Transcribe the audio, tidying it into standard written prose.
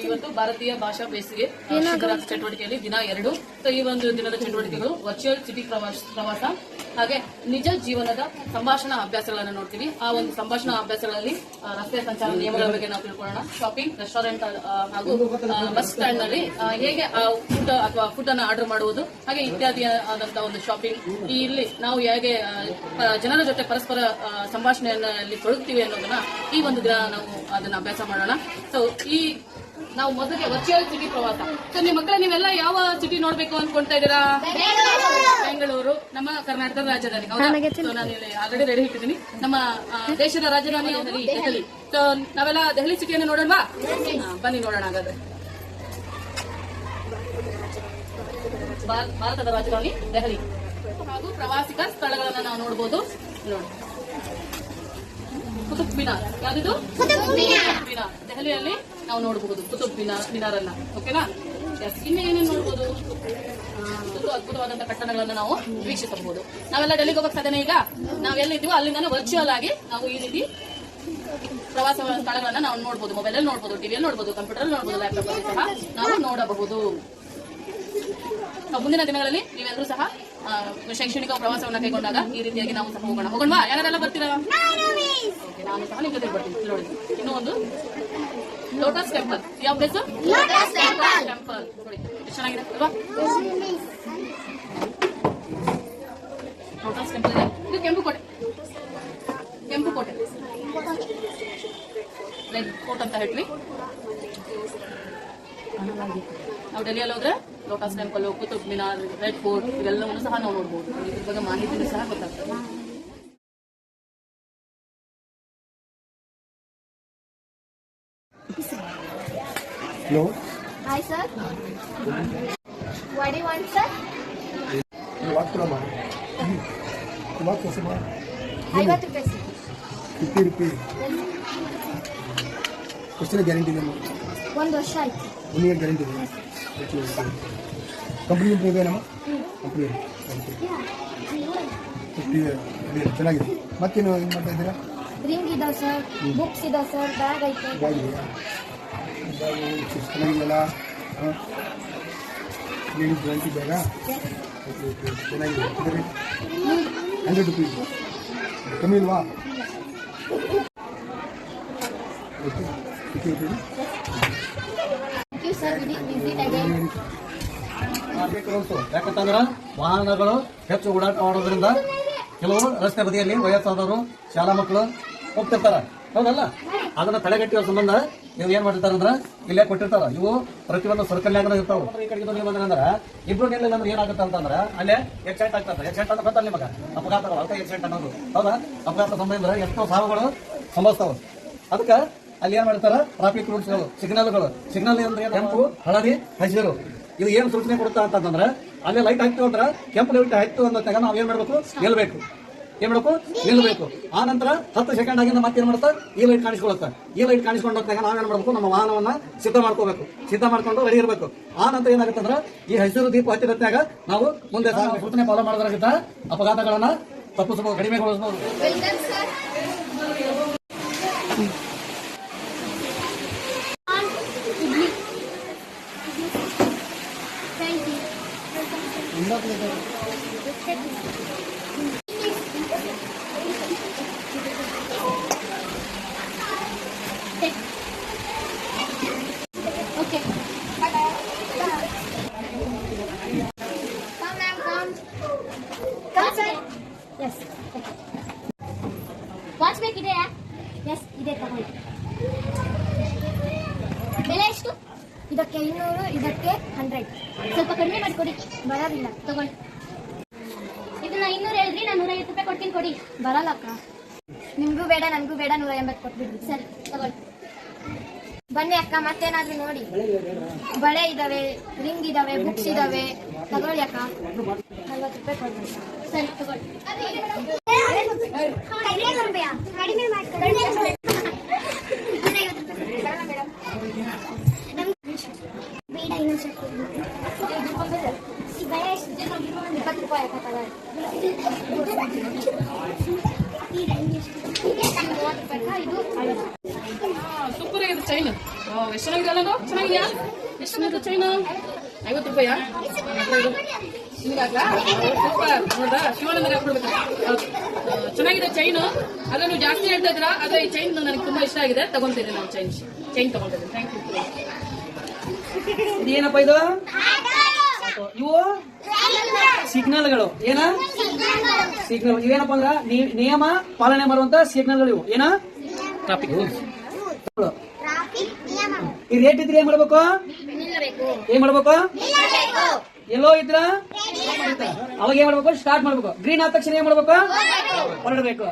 ಇವತ್ತು ಭಾರತೀಯ ಭಾಷಾ ಬೇಸಿಗೆ ಶಿಬಿರ ಚಟುವಟಿಕೆಯಲ್ಲಿ ದಿನ 2. ಈ ಒಂದು ದಿನದ ಚಟುವಟಿಕೆಗಳು ವರ್ಚುವಲ್ ಸಿಟಿ ಪ್ರವಾಸ ಹಾಗೆ ನಿಜ ಜೀವನದ ಸಂಭಾಷಣಾ ಅಭ್ಯಾಸಗಳನ್ನು ನೋಡ್ತೀವಿ. ಆ ಒಂದು ಸಂಭಾಷಣಾ ಅಭ್ಯಾಸಗಳಲ್ಲಿ ರಸ್ತೆ ಸಂಚಾರ ನಿಯಮಗಳ ಬಗ್ಗೆ ನಾವು ತಿಳ್ಕೊಳ್ಳೋಣ. ಶಾಪಿಂಗ್, ರೆಸ್ಟೋರೆಂಟ್ ಹಾಗೂ ಬಸ್ ಸ್ಟ್ಯಾಂಡ್ ನಲ್ಲಿ ಹೇಗೆ ಫುಡ್ ಅನ್ನು ಆರ್ಡರ್ ಮಾಡುವುದು ಹಾಗೆ ಇತ್ಯಾದಿ ಆದಂತಹ ಒಂದು ಶಾಪಿಂಗ್, ಇಲ್ಲಿ ನಾವು ಹೇಗೆ ಜನರ ಜೊತೆ ಪರಸ್ಪರ ಸಂಭಾಷಣೆಯಲ್ಲಿ ತೊಡಗ್ತೀವಿ ಅನ್ನೋದನ್ನ ಈ ಒಂದು ದಿನ ನಾವು ಅದನ್ನ ಅಭ್ಯಾಸ ಮಾಡೋಣ. ಸೊ ನಾವು ಮೊದಲಿಗೆ ವರ್ಚುವಲ್ ಸಿಟಿ ಪ್ರವಾಸ. ಸೊ ನಿಮ್ಮ ಮಕ್ಕಳ ನೀವೆಲ್ಲ ಯಾವ ಸಿಟಿ ನೋಡ್ಬೇಕು ಅನ್ಕೊಂತಾ ಇದ್ದೀರಾ? ಬೆಂಗಳೂರು, ನಮ್ಮ ಕರ್ನಾಟಕದ ರಾಜಧಾನಿ. ನಾನು ಆಲ್ರೆಡಿ ರೆಡಿ ಇಟ್ಟಿದ್ದೀನಿ. ನಮ್ಮ ದೇಶದ ರಾಜಧಾನಿ ದೆಹಲಿ. ಸೊ ನಾವೆಲ್ಲ ದೆಹಲಿ ಸಿಟಿಯನ್ನು ನೋಡೋಣ. ಬನ್ನಿ ನೋಡೋಣ. ಹಾಗಾದ್ರೆ ಭಾರತದ ರಾಜಧಾನಿ ದೆಹಲಿ ಹಾಗೂ ಪ್ರವಾಸಿಕ ಸ್ಥಳಗಳನ್ನ ನಾವು ನೋಡಬಹುದು. ನೋಡಿ, ಕುತುಬ್ ಮಿನಾರ್. ಯಾವ್ದು? ಮಿನಾರ್. ದೆಹಲಿಯಲ್ಲಿ ನಾವು ನೋಡಬಹುದು ಕುತುಬ್ ಮಿನಾರ್ ಅನ್ನ. ಓಕೆನಾ? ಇನ್ನು ಏನೇನು ನೋಡಬಹುದು? ಅದ್ಭುತವಾದಂತಹ ಕಟ್ಟಡಗಳನ್ನು ನಾವು ವೀಕ್ಷಿಸಬಹುದು. ನಾವೆಲ್ಲ ಡೆಲ್ಲಿಗೆ ಹೋಗಕ್ ಸಾಧ್ಯನೇ. ಈಗ ನಾವೆಲ್ಲಿದ್ದೀವೋ ಅಲ್ಲಿಂದ ವರ್ಚುವಲ್ ಆಗಿ ನಾವು ಈ ರೀತಿ ಪ್ರವಾಸ ಸ್ಥಳಗಳನ್ನ ನಾವು ನೋಡಬಹುದು. ಮೊಬೈಲ್ ಅಲ್ಲಿ ನೋಡಬಹುದು, ಟಿವಿಯಲ್ಲಿ ನೋಡಬಹುದು, ಕಂಪ್ಯೂಟರ್ ನೋಡಬಹುದು, ಲ್ಯಾಪ್ಟಾಪ್ ಅಲ್ಲಿ ಸಹ ನಾವು ನೋಡಬಹುದು. ಮುಂದಿನ ದಿನಗಳಲ್ಲಿ ನೀವೆಲ್ಲರೂ ಸಹ ಶೈಕ್ಷಣಿಕ ಪ್ರವಾಸವನ್ನ ಕೈಗೊಂಡಾಗ ಈ ರೀತಿಯಾಗಿ ನಾವು ಸಹ ಹೋಗೋಣ. ಯಾರೆಲ್ಲ ಬರ್ತೀರಾ? ನಾನು ಸಹ ನಿಮ್ಮ ಜೊತೆ ಬರ್ತೀನಿ. ನೋಡಿ, ಇನ್ನೂ ಒಂದು ಲೋಟಸ್ ಟೆಂಪಲ್. ಯಾವ ಪ್ಲೇಸ್? ಟೆಂಪಲ್. ನೋಡಿ ಎಷ್ಟು ಚೆನ್ನಾಗಿದೆ ಅಲ್ವಾ? ಲೋಟಸ್ ಟೆಂಪಲ್ ಇದೆ. ಇದು ಕೆಂಪುಕೋಟೆ. ರೆಡ್ ಕೋಟ್ ಅಂತ ಹೇಳ್ತೀವಿ ನಾವು. ಡೆಲ್ಲಿಯಲ್ಲಿ ಹೋದ್ರೆ Lotus Temple, Qutub Minar, Red Fort ಇವೆಲ್ಲವನ್ನೂ ಸಹ ನಾವು ನೋಡಬಹುದು. ಇದ್ರ ಬಗ್ಗೆ ಮಾಹಿತಿನೂ ಸಹ ಗೊತ್ತಾಗ್ತದೆ. Hello. Hi, sir. What do you want, sir? What from? What customer? 50 rupees. 50 rupees. ಎಷ್ಟು ಗ್ಯಾರಂಟಿ ಇದೆ? 1 ವರ್ಷ ಆಯ್ತು. 1 year ಗ್ಯಾರಂಟಿ ಇದೆ. ಕಂಪನಿ ಇದೆಯಾ? ಕಂಪನಿ 50 ಚೆನ್ನಾಗಿದೆ. ಮತ್ತೇನು ಏನು ಮಾಡ್ತಾ ಇದ್ದೀರಾ? ರಿಂಗ್ ಇದಾವೆ ಸರ್, ಬುಕ್ಸ್ ಇದಾವೆ ಸರ್, ಬ್ಯಾಗ್ ಐತೆ. ಚೆನ್ನಾಗಿದೆಯಲ್ಲ? ಲೇಡೀಸ್ ಗ್ಯಾರಂಟಿ ಬ್ಯಾಗಾ? ಚೆನ್ನಾಗಿದೆ. 100 rupees ಕಮ್ಮಿ ಇಲ್ವಾ? ಓಕೆ. ಯಾಕಂತಂದ್ರೆ ವಾಹನಗಳು ಹೆಚ್ಚು ಓಡಾಟ ಮಾಡೋದ್ರಿಂದ ಕೆಲವರು ರಸ್ತೆ ಬದಿಯಲ್ಲಿ ವಯಸ್ಸಾದವರು, ಶಾಲಾ ಮಕ್ಕಳು ಹೋಗ್ತಿರ್ತಾರ. ಹೌದಲ್ಲ? ಅದನ್ನ ತಡೆಗಟ್ಟುವ ಸಂಬಂಧ ನೀವು ಏನ್ ಮಾಡಿರ್ತಾರ ಅಂದ್ರೆ ಇಲ್ಲೇ ಕೊಟ್ಟಿರ್ತಾರ. ಇವು ಪ್ರತಿಯೊಂದು ಸರ್ಕಲ್ನಾಗ ಇರ್ತಾವ. ಈ ಕಡೆಗೆ ನೀವು ಬಂದ್ರೆ ಇಬ್ರು ನಿಲ್ಲ ಅಂದ್ರೆ ಏನಾಗುತ್ತೆ ಅಂತಂದ್ರೆ ಅಲ್ಲೇ ಎಕ್ಸಿಡೆಂಟ್ ಆಗ್ತದೆ. ಎಕ್ಸಿಡೆಂಟ್ ಅಂದ್ರೆ ಗೊತ್ತಲ್ಲ ನಿಮಗೆ? ಅಪಘಾತಗಳು. ಅದಕ್ಕೆ ಎಕ್ಸಿಡೆಂಟ್ ಅನ್ನೋದು. ಹೌದಾ? ಅಪಘಾತ ಸಂಬಂಧ ಎಷ್ಟೋ ಸಾವುಗಳು ಸಂಭವಿಸ್ತಾವ. ಅದಕ್ಕೆ ಅಲ್ಲಿ ಏನ್ ಮಾಡ್ತಾರ? ಟ್ರಾಫಿಕ್ ರೂಲ್ಸ್ಗಳು, ಸಿಗ್ನಲ್ ಅಂದ್ರೆ ಕೆಂಪು, ಹಳದಿ, ಹಸಿರು. ಇದು ಏನ್ ಸೂಚನೆ ಕೊಡುತ್ತಾ ಅಂತಂದ್ರೆ ಅಲ್ಲಿ ಲೈಟ್ ಹಾಕ್ತು ಅಂದ್ರೆ ಕೆಂಪು ಲೈಟ್ ಹಾಕ್ತು ಅಂದಾಗ ನಾವು ಏನ್ ಮಾಡ್ಬೇಕು? ನಿಲ್ಬೇಕು. ಆ ನಂತರ 10 ಸೆಕೆಂಡ್ ಆಗಿಂದ ಮತ್ತೇನ್ ಮಾಡುತ್ತಾ? ಈ ಲೈಟ್ ಕಾಣಿಸ್ಕೊಳ್ಳುತ್ತೆ. ಈ ಲೈಟ್ ಕಾಣಿಸ್ಕೊಂಡಾಗ ನಾವೇನ್ ಮಾಡ್ಬೇಕು? ನಮ್ಮ ವಾಹನವನ್ನ ಸಿದ್ಧ ಮಾಡ್ಕೊಂಡು ರೆಡಿ ಇರಬೇಕು. ಆ ನಂತರ ಏನಾಗುತ್ತೆ ಅಂದ್ರೆ ಈ ಹಸಿರು ದೀಪ ಹತ್ತಿರತ್ತಾಗ ನಾವು ಮುಂದೆ ಸೂಚನೆ ಫಾಲೋ ಮಾಡೋದ್ರಿಂದ ಅಪಘಾತಗಳನ್ನ ತಪ್ಪಿಸಬಹುದು, ಕಡಿಮೆಗೊಳಿಸಬಹುದು. Okay. Come, sir. Yes. Watch ಬೇಕಿದೆಯಾ? Yes, ಇದೆ ತಗೊಳ್ಳಿ. ಬೆಲೆ ಎಷ್ಟು? ಇದಕ್ಕೆ 200, ಇದಕ್ಕೆ 100. ಸ್ವಲ್ಪ ಕಡಿಮೆ ಮಾಡಿಕೊಡಿ. ಬರೋದಿಲ್ಲ, ತಗೊಳ್ಳಿ. ಇದನ್ನ 200 ಹೇಳಿದ್ರಿ, ನಾನು 150 ರೂಪಾಯಿ ಕೊಡ್ತೀನಿ, ಕೊಡಿ. ಬರಲ್ಲ ಅಕ್ಕ. ನಿಮ್ಗೂ ಬೇಡ, ನನಗೂ ಬೇಡ, 180 ಕೊಟ್ಬಿಡ್ರಿ. ಸರಿ, ತಗೊಳ್ಳಿ. ಬನ್ನಿ ಅಕ್ಕ, ಮತ್ತೇನಾದ್ರೂ ನೋಡಿ. ಬಳೆ ಇದಾವೆ, ರಿಂಗ್ ಇದಾವೆ, ಬುಕ್ಸ್ ಇದಾವೆ. ತಗೊಳ್ಳಿ ಅಕ್ಕ. 40 ರೂಪಾಯಿ ಕೊಡ್ತೀನಿ. ಸರಿ, ತಗೊಳ್ಳಿ. ಕಡಿಮೆ ಮಾಡ್ಕೊಳ್ಳಿ. ಬೇಡ, ಇನ್ನೊಂದು ಸ್ವಲ್ಪ ಬಳೆ 20 ರೂಪಾಯಿ ಅಕ್ಕ. ತಗೊಳ್ಳಿ. 30 ರೂಪಾಯಿ. ಇದು ಸೂಪರ್ ಆಗಿದೆ ಚೈನ್. ಎಷ್ಟು ಚೆನ್ನಾಗಿದೆ ಅಲ್ಲ ಅದು? ಚೆನ್ನಾಗಿದ್ಯಾ? ಎಷ್ಟು ಬಂತು ಚೈನು? 50 ರೂಪಾಯಾ? ನಿಮ್ಗೆ ಹಾಕ್ಲಾ? ಸೂಪರ್. ನೋಡ್ರಾ? ಶಿವಾನಂದರಿಗೆ ಹಾಕ್ಬಿಡ್ಬೇಕು. ಹೌದು. ಚೆನ್ನಾಗಿದೆ ಚೈನು. ಅಲ್ಲ ನೀವು ಜಾಸ್ತಿ ಹೇಳ್ತಾ ಇದ್ದೀರಾ, ಆದ್ರೆ ಈ ಚೈನ್ ನನಗೆ ತುಂಬಾ ಇಷ್ಟ ಆಗಿದೆ. ತಗೊಂತೀರಿ ನಾವು ಚೈನ್ ತಗೊಂಡಿದ್ದೀನಿ. Thank you. ಇದೇನಪ್ಪ ಇದು? ಇವು ಸಿಗ್ನಲ್ಗಳು. ಏನ ಸಿಗ್ನಲ್? ಇವೇನಪ್ಪ ಅಂದ್ರ ನಿಯಮ ಪಾಲನೆ ಮಾಡುವಂತ ಸಿಗ್ನಲ್ಗಳು ಇವು. ಏನ ಟ್ರಾಫಿಕ್ ಈ ರೇಟ್ ಇದ್ರೆ ಏನ್ ಮಾಡ್ಬೇಕು? ಏನ್ ಮಾಡ್ಬೇಕು? ಎಲ್ಲೋ ಇದ್ರ ಅವಾಗ ಏನ್ ಮಾಡ್ಬೇಕು? ಸ್ಟಾರ್ಟ್ ಮಾಡ್ಬೇಕು. ಗ್ರೀನ್ ಆದ ತಕ್ಷಣ ಏನ್ ಮಾಡ್ಬೇಕು? ಹೊರಡ್ಬೇಕು.